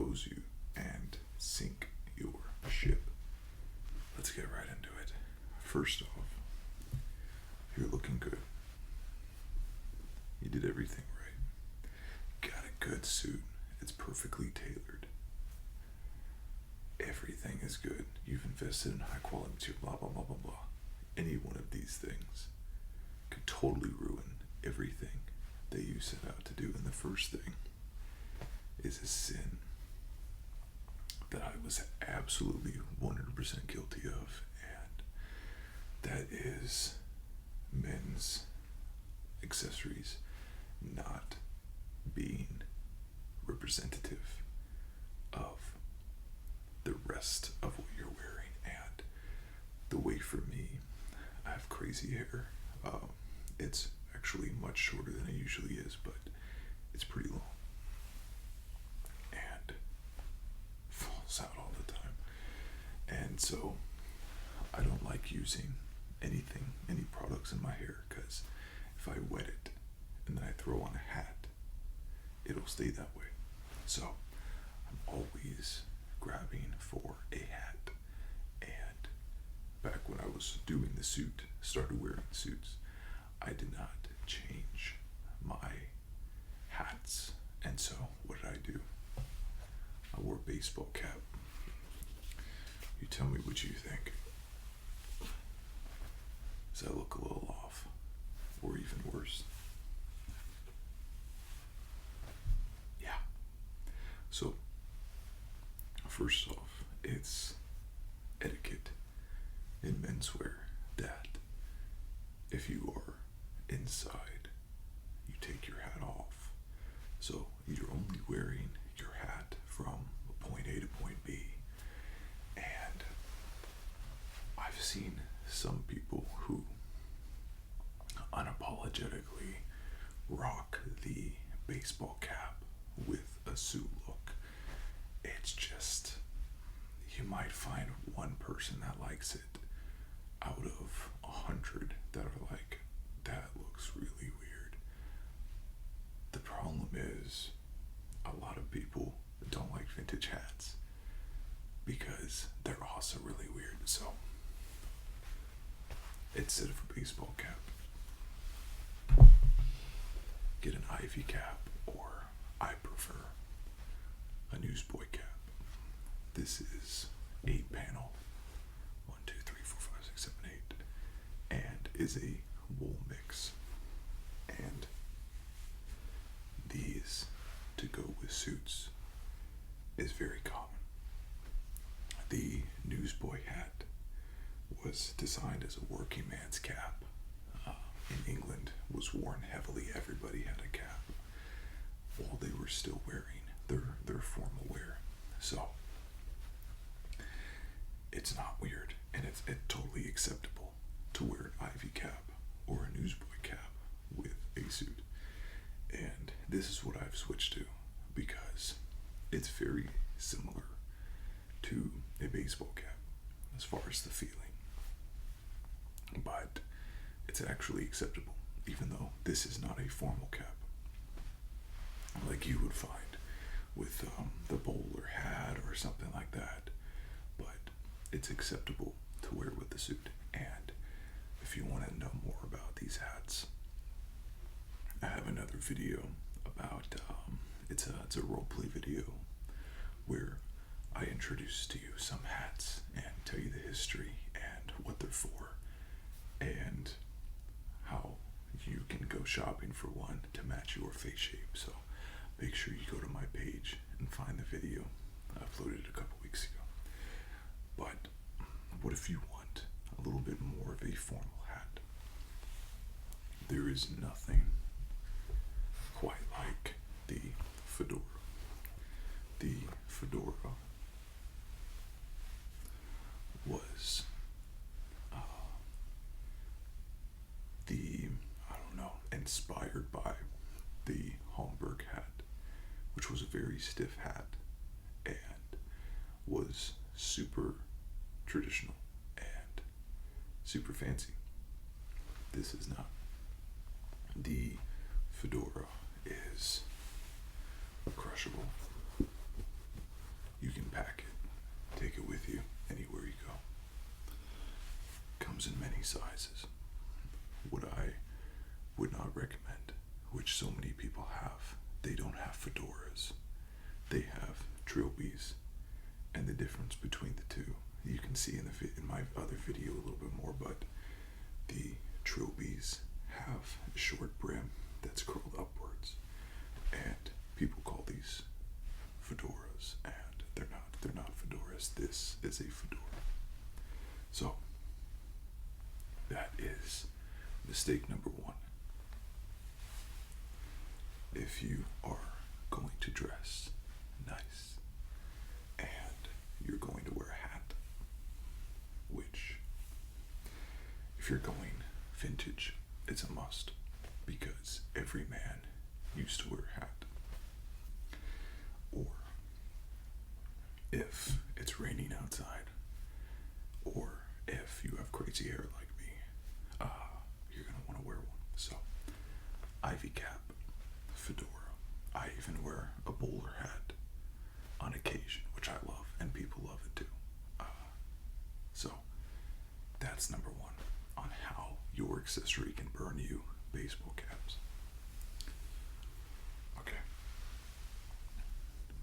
expose you and sink your ship. Let's get right into it. First off, you're looking good. You did everything right. Got a good suit. It's perfectly tailored. Everything is good. You've invested in high quality material, blah, blah, blah, blah, blah. Any one of these things could totally ruin everything that you set out to do. And the first thing is a sin that I was absolutely 100% guilty of, and that is men's accessories not being representative of the rest of what you're wearing. And the way for me, I have crazy hair. It's actually much shorter than it usually is, but it's pretty long and falls out all the time. And so I don't like using any products in my hair, because if I wet it and then I throw on a hat, it'll stay that way. So I'm always grabbing for a hat. And back when I was doing the suit, started wearing suits, I did not change my hats. And so what did I do? I wore a baseball cap. You tell me what you think. Does that look a little off? Or even worse? Yeah. So, first off, it's etiquette in menswear that if you are inside, you take your hat off. So you're only wearing your hat from point A to point B. And I've seen some people who unapologetically rock the baseball cap with a suit look. It's just, you might find one person that likes it out of 100 that are like, that looks really weird. The problem is, a lot of people don't like vintage hats because they're also really weird. So instead of a baseball cap, get an ivy cap, or I prefer a newsboy cap. This is 8 panel, 1, 2, 3, 4, 5, 6, 7, 8, and is a wool mix. And these to go with suits is very common. The newsboy hat was designed as a working man's cap. In England, was worn heavily. Everybody had a cap while they were still wearing their formal wear. So it's not weird, and it's totally acceptable to wear an ivy cap or a newsboy cap with a suit. And this is what I've switched to, because it's very similar to a baseball cap as far as the feeling, but it's actually acceptable, even though this is not a formal cap like you would find with the bowler hat or something like that. But it's acceptable to wear with the suit. And if you want to know more about these hats, I have another video about it's a roleplay video where I introduce to you some hats and tell you the history and what they're for, and how you can go shopping for one to match your face shape. So make sure you go to my page and find the video. I uploaded it a couple weeks ago. But what if you want a little bit more of a formal hat? There is nothing quite like the fedora. The fedora was inspired by the Homburg hat, which was a very stiff hat and was super traditional and super fancy. This is not. The fedora is crushable. pack it. Take it with you anywhere you go. Comes in many sizes. What I would not recommend, which so many people have, they don't have fedoras. They have trilbies, and the difference between the two, you can see in my other video a little bit more, but the trilbies have a short brim that's curled upwards, and people call these fedoras, and they're not fedoras. This is a fedora. So that is mistake number one. If you are going to dress nice and you're going to wear a hat, which if you're going vintage, it's a must, because every man used to wear a hat. Or if it's raining outside, or if you have crazy hair like me, you're going to want to wear one. So, ivy cap, fedora. I even wear a bowler hat on occasion, which I love, and people love it too. So, that's number one on how your accessory can burn you baseball caps. Okay.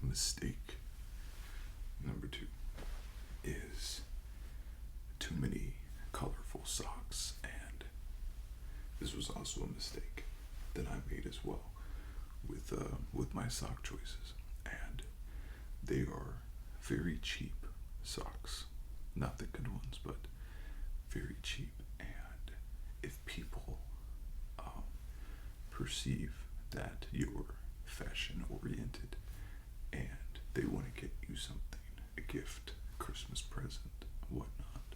Mistake number two is too many colorful socks, and this was also a mistake that I made as well with my sock choices, and they are very cheap socks, not the good ones, but very cheap. And if people perceive that you're fashion oriented and they want to get you something, a gift, Christmas present, whatnot,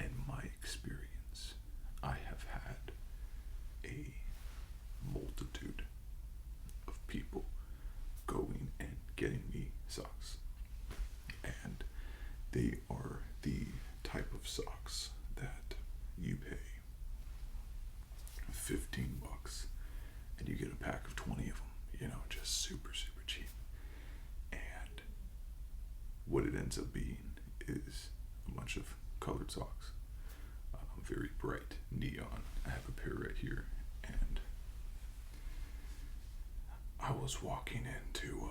in my experience, I have had a multitude of people going and getting me socks, and they are the type of socks that you pay $15 and you get a pack of 20 of them, just super cheap. And what it ends up being is a bunch of colored socks, very bright neon. I have a pair right here, and I was walking into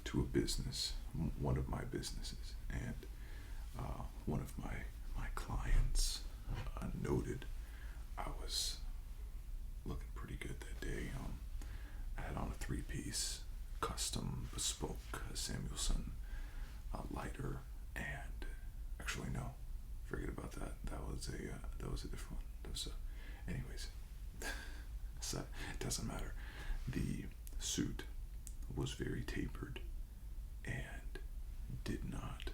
to a business, one of my businesses, and one of my clients noted I was looking pretty good that day. I had on a 3-piece custom bespoke Samuelson lighter, and actually no, forget about that. That was a different one. Anyways, so it doesn't matter. The suit was very tapered and did not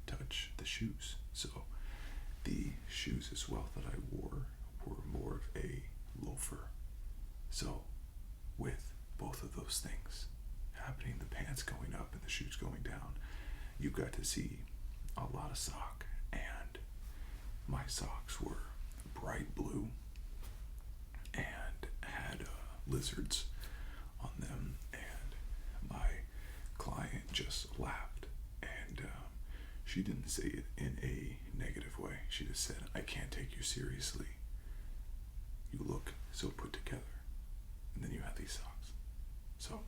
touch the shoes. So the shoes as well that I wore were more of a loafer. So with both of those things happening, the pants going up and the shoes going down, you got to see a lot of sock, and my socks were bright blue and had lizards on them, and my client just laughed, and she didn't say it in a negative way. She just said, "I can't take you seriously. You look so put together, and then you have these socks." So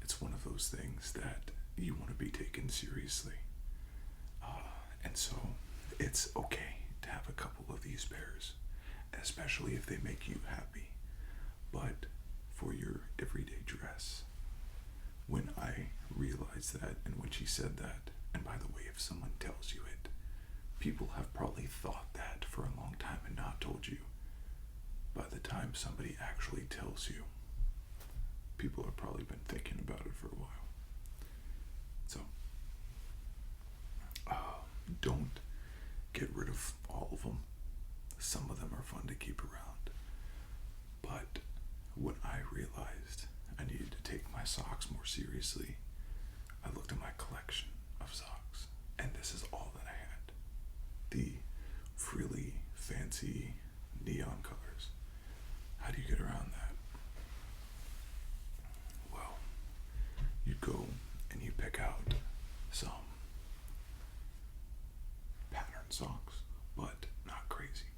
it's one of those things that you want to be taken seriously, and so it's okay to have a couple of these pairs, especially if they make you happy. But for your everyday dress, when I realized that, and when she said that, and by the way, if someone tells you it, people have probably thought that for a long time and not told you. By the time somebody actually tells you, people have probably been thinking about it for a while. So, don't get rid of all of them. Some of them are fun to keep around. But when I realized I needed to take my socks more seriously, I looked at my collection of socks, and this is all that I had. The frilly, fancy neon colors. How do you get around that? Well, socks, but not crazy.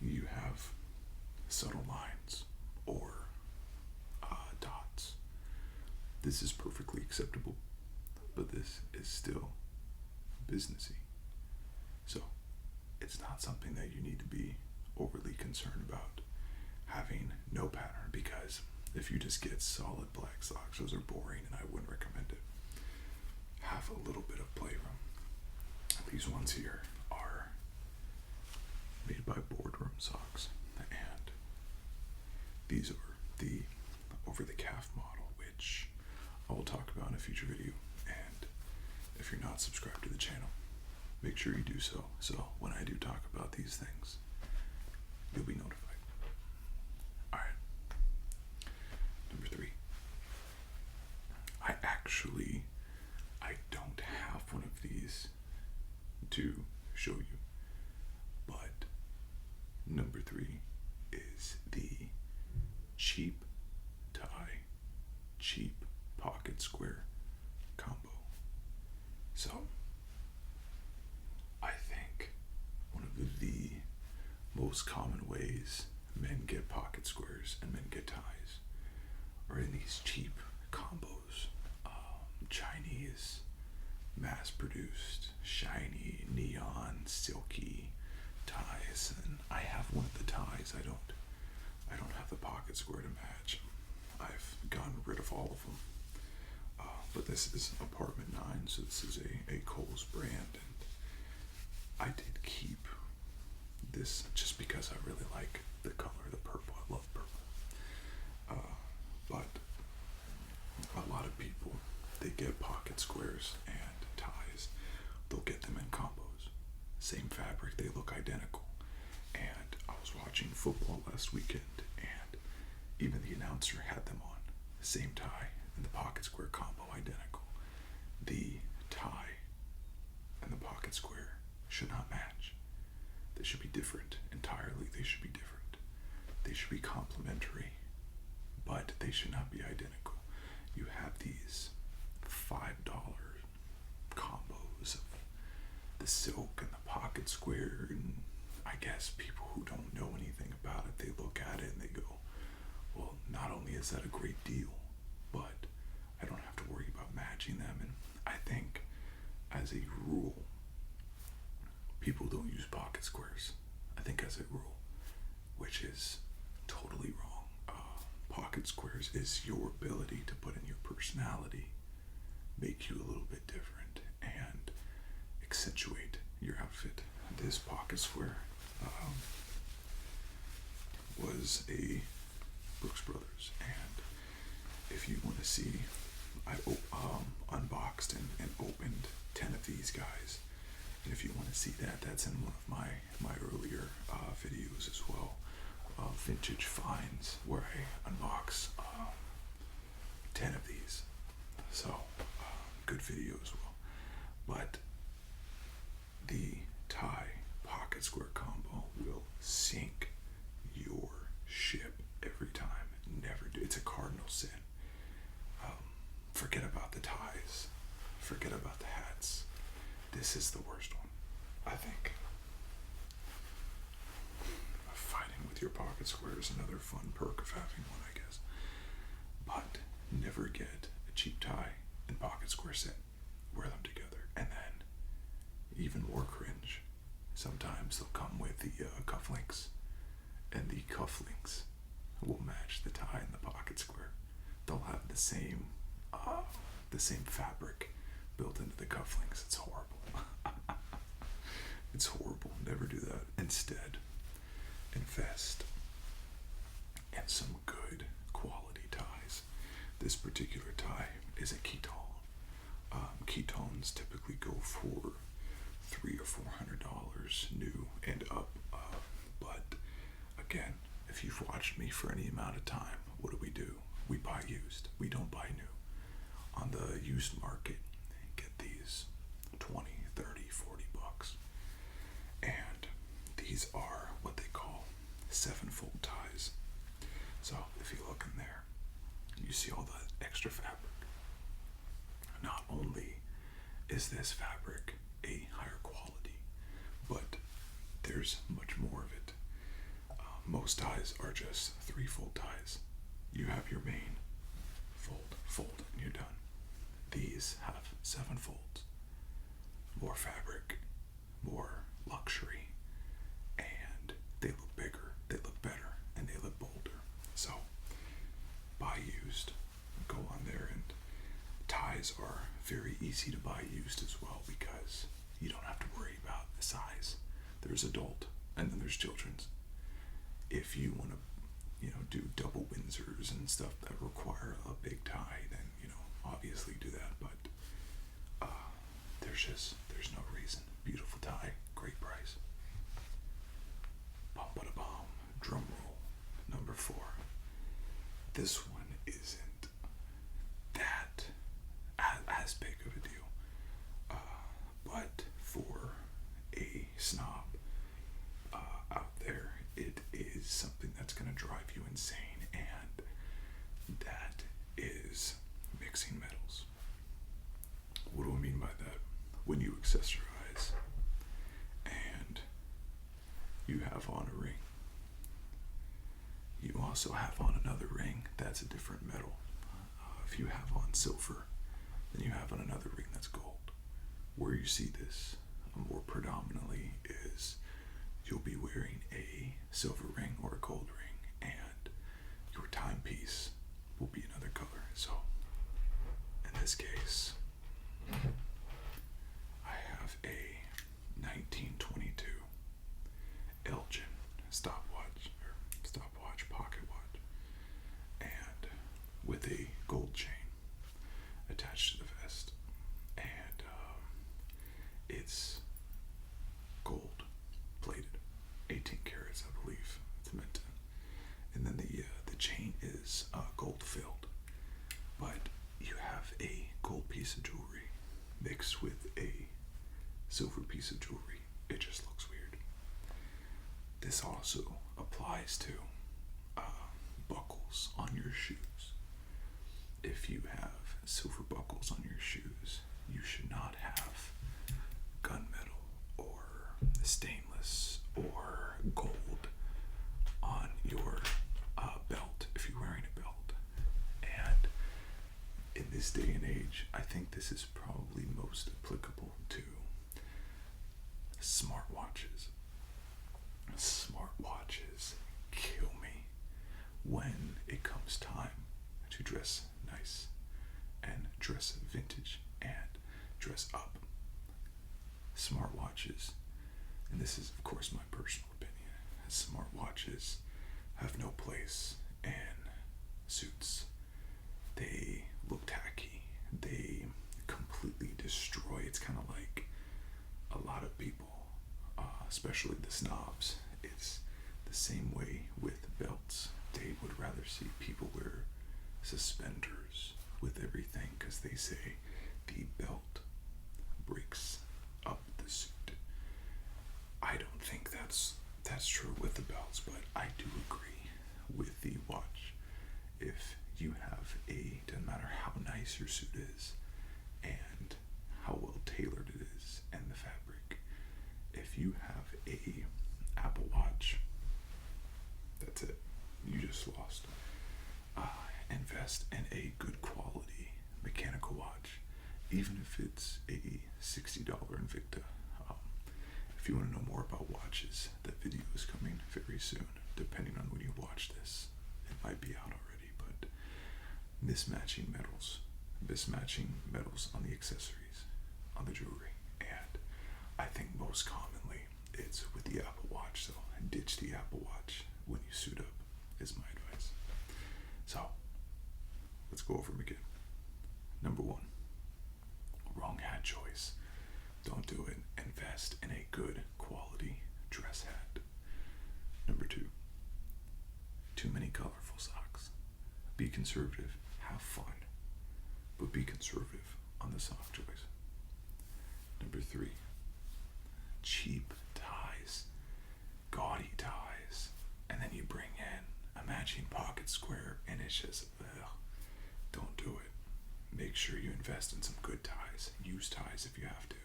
You have subtle lines or dots. This is perfectly acceptable, but this is still businessy. So it's not something that you need to be overly concerned about having no pattern, because if you just get solid black socks, those are boring and I wouldn't recommend it. Have a little bit of playroom. These ones here are made by Boardroom Socks, and these are the over-the-calf model, which I will talk about in a future video. And if you're not subscribed to the channel, make sure you do so. So when I do talk about these things, you'll be notified. All right. Number 3. I don't have one of these to show you, but number 3 is the cheap tie, cheap pocket square combo. So I think one of the most common ways men get pocket squares and men get ties are in these cheap combos. Chinese, mass-produced, shiny, neon, silky ties, and I have one of the ties. I don't have the pocket square to match. I've gotten rid of all of them. But this is Apartment 9, so this is a Kohl's brand, and I did keep this just because I really like the color, the purple. I love purple. But a lot of people, they get pocket squares and ties. They'll get them in combos. Same fabric, they look identical. And I was watching football last weekend, and even the announcer had them on. Same tie and the pocket square combo identical. The tie and the pocket square should not match. They should be different entirely. They should be different. They should be complementary, but they should not be identical. You have these $5 combos of the silk and the pocket square, and I guess people who don't know anything about it, they look at it and they go, well, not only is that a great deal, but I don't have to worry about matching them. And I think as a rule, people don't use pocket squares. I think as a rule, which is totally wrong. Pocket squares is your ability to put in your personality, make you a little bit different, and accentuate your outfit. This pocket square was a Brooks Brothers, and if you want to see, I unboxed and opened 10 of these guys, and if you want to see that, that's in one of my earlier videos as well, vintage finds, where I unbox 10 of these. So good video as well. But the tie pocket square combo will sink your ship every time. Never do. It's a cardinal sin. Forget about the ties. Forget about the hats. This is the worst one, I think. Fighting with your pocket square is another fun perk of having one, I guess. But never get a cheap tie and pocket square set. Wear them together. And then, even more cringe, sometimes they'll come with the cufflinks, and the cufflinks will match the tie and the pocket square. They'll have the same fabric built into the cufflinks. It's horrible. It's horrible. Never do that. Instead, invest in some good quality ties. This particular tie is a ketone. Ketones typically go for $300 or $400 new and up. But again, if you've watched me for any amount of time, what do? We buy used. We don't buy new. On the used market, get these 20, 30, 40 bucks. And these are what they call 7-fold ties. So if you look in there, you see all the extra fabric. Not only is this fabric a higher quality, there's much more of it. Most ties are just 3-fold ties. You have your main, fold, fold, and you're done. These have 7 folds. More fabric, more luxury, and they look bigger, they look better, and they look bolder. So, buy used. Go on there, and ties are very easy to buy used as well because you don't have to worry about the size. There's adult, and then there's children's. If you want to, do double Windsors and stuff that require a big tie, then, obviously do that. But there's no reason. Beautiful tie, great price. Bum ba da bum. Drum roll. Number 4. This one isn't that as big of a deal, but for a snob out there, it is something that's going to drive you insane, and that is mixing metals. What do I mean by that? When you accessorize and you have on a ring, you also have on another ring that's a different metal. If you have on silver, then you have on another ring that's gold. Where you see this more predominantly is you'll be wearing a silver ring or a gold ring, and your timepiece will be another color. So, in this case, I have a 1922 Elgin stopwatch pocket watch, and with a gold chain attached to the vest, and it's gold plated, 18 carats, I believe it's meant to. And then the chain is gold filled, but you have a gold piece of jewelry mixed with a silver piece of jewelry. It just looks weird. This also applies to buckles on your shoes. If you have silver buckles on your shoes, you should not have gunmetal or stainless or gold on your belt if you're wearing a belt. And in this day and age, I think this is probably most applicable to smartwatches. Smartwatches kill me when it comes time to dress nice and dress vintage and dress up. Smartwatches, and this is of course my personal opinion, smartwatches have no place in suits. They look tacky. They completely destroy. It's kind of like a lot of people, especially the snobs. It's the same way with belts. They would rather see people wear suspenders with everything because they say the belt breaks up the suit. I don't think that's true with the belts, but I do agree with the watch. If you have doesn't matter how nice your suit is and how well tailored it is and the fabric, if you have a Apple Watch, that's it. You just lost. Invest in a good quality mechanical watch, even if it's a $60 Invicta. If you want to know more about watches, that video is coming very soon. Depending on when you watch this, it might be out already. But mismatching metals on the accessories, on the jewelry, and I think most commonly it's with the Apple Watch. So ditch the Apple Watch when you suit up is my advice. So let's go over them again. Number 1, wrong hat choice. Don't do it. Invest in a good quality dress hat. Number 2, too many colorful socks. Be conservative. Have fun, but be conservative on the sock choice. Number 3, cheap ties, gaudy ties, and then you bring in a matching pocket square, and it's just, don't do it. Make sure you invest in some good ties. Use ties if you have to,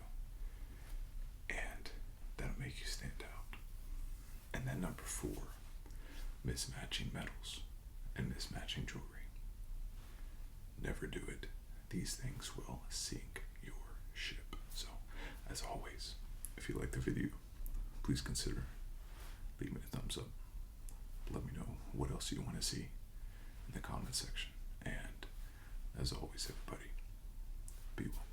and that'll make you stand out. And then number 4, mismatching metals and mismatching jewelry. Never do it. These things will sink your ship. So, as always, if you like the video, please consider leaving a thumbs up. Let me know what else you want to see in the comment section. And as always, everybody, be well.